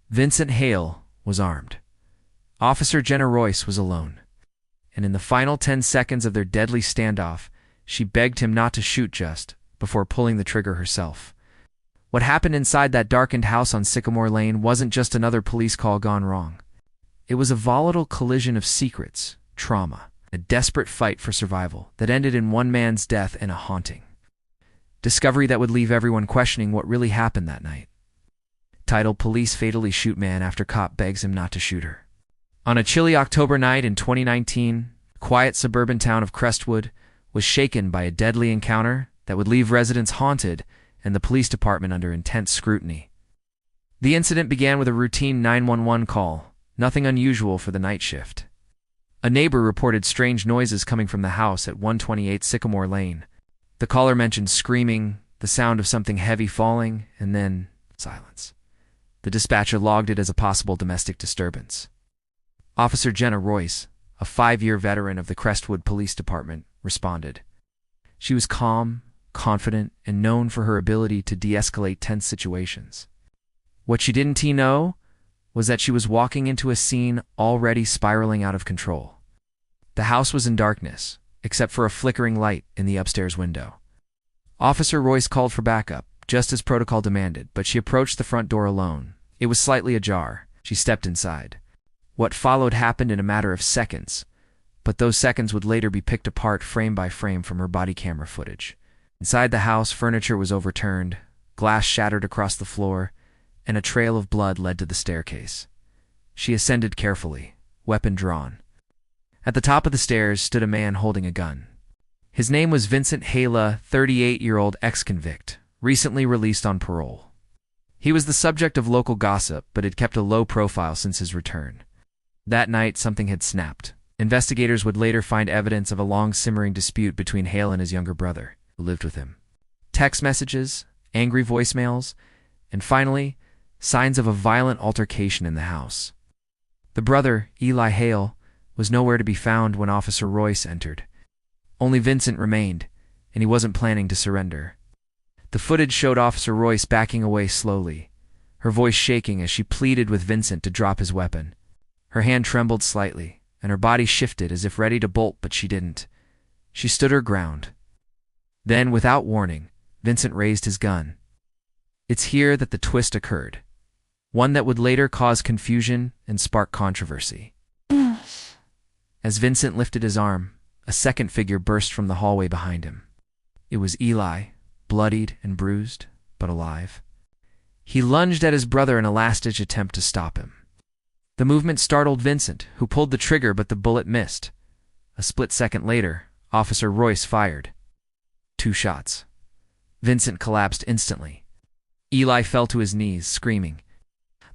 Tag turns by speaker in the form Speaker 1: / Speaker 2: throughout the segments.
Speaker 1: Vincent Hale was armed. Officer Jenna Royce was alone. And in the final 10 seconds of their deadly standoff, she begged him not to shoot just before pulling the trigger herself. What happened inside that darkened house on Sycamore Lane wasn't just another police call gone wrong. It was a volatile collision of secrets, trauma, a desperate fight for survival that ended in one man's death and a haunting discovery that would leave everyone questioning what really happened that night. Titled Police Fatally Shoot Man After Cop Begs Him Not to Shoot Her. On a chilly October night in 2019, the quiet suburban town of Crestwood was shaken by a deadly encounter that would leave residents haunted and the police department under intense scrutiny. The incident began with a routine 911 call, nothing unusual for the night shift. A neighbor reported strange noises coming from the house at 128 Sycamore Lane. The caller mentioned screaming, the sound of something heavy falling, and then silence. The dispatcher logged it as a possible domestic disturbance. Officer Jenna Royce, a 5-year veteran of the Crestwood Police Department, responded. She was calm, confident, and known for her ability to de-escalate tense situations. What she didn't know was that she was walking into a scene already spiraling out of control. The house was in darkness, except for a flickering light in the upstairs window. Officer Royce called for backup, just as protocol demanded, but she approached the front door alone. It was slightly ajar. She stepped inside. What followed happened in a matter of seconds, but those seconds would later be picked apart frame by frame from her body camera footage. Inside the house, furniture was overturned, glass shattered across the floor, and a trail of blood led to the staircase. She ascended carefully, weapon drawn. At the top of the stairs stood a man holding a gun. His name was Vincent Hale, 38-year-old ex-convict, recently released on parole. He was the subject of local gossip, but had kept a low profile since his return. That night, something had snapped. Investigators would later find evidence of a long-simmering dispute between Hale and his younger brother, who lived with him. Text messages, angry voicemails, and finally, signs of a violent altercation in the house. The brother, Eli Hale, was nowhere to be found when Officer Royce entered. Only Vincent remained, and he wasn't planning to surrender. The footage showed Officer Royce backing away slowly, her voice shaking as she pleaded with Vincent to drop his weapon. Her hand trembled slightly, and her body shifted as if ready to bolt, but she didn't. She stood her ground. Then, without warning, Vincent raised his gun. It's here that the twist occurred, one that would later cause confusion and spark controversy. As Vincent lifted his arm, a second figure burst from the hallway behind him. It was Eli, bloodied and bruised, but alive. He lunged at his brother in a last-ditch attempt to stop him. The movement startled Vincent, who pulled the trigger, but the bullet missed. A split second later, Officer Royce fired. 2 shots. Vincent collapsed instantly. Eli fell to his knees, screaming.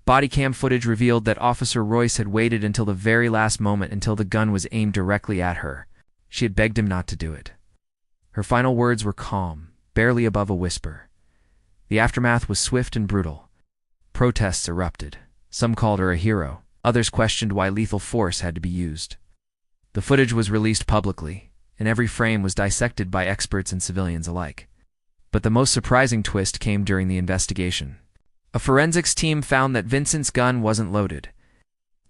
Speaker 1: Body cam footage revealed that Officer Royce had waited until the very last moment until the gun was aimed directly at her. She had begged him not to do it. Her final words were calm, barely above a whisper. The aftermath was swift and brutal. Protests erupted. Some called her a hero. Others questioned why lethal force had to be used. The footage was released publicly, and every frame was dissected by experts and civilians alike. But the most surprising twist came during the investigation. A forensics team found that Vincent's gun wasn't loaded.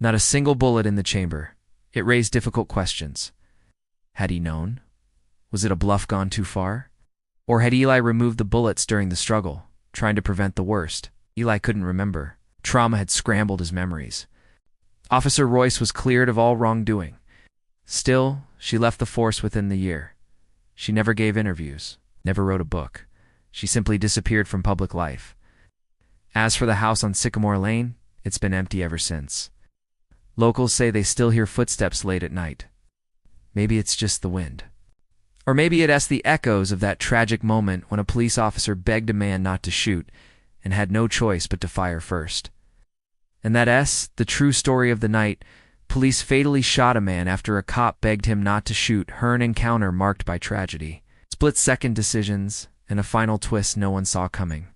Speaker 1: Not a single bullet in the chamber. It raised difficult questions. Had he known? Was it a bluff gone too far? Or had Eli removed the bullets during the struggle, trying to prevent the worst? Eli couldn't remember. Trauma had scrambled his memories. Officer Royce was cleared of all wrongdoing. Still, she left the force within the year. She never gave interviews, never wrote a book. She simply disappeared from public life. As for the house on Sycamore Lane, it's been empty ever since. Locals say they still hear footsteps late at night. Maybe it's just the wind. Or maybe it's the echoes of that tragic moment when a police officer begged a man not to shoot and had no choice but to fire first. And that's the true story of the night. Police fatally shot a man after a cop begged him not to shoot. An encounter marked by tragedy, split-second decisions, and a final twist no one saw coming.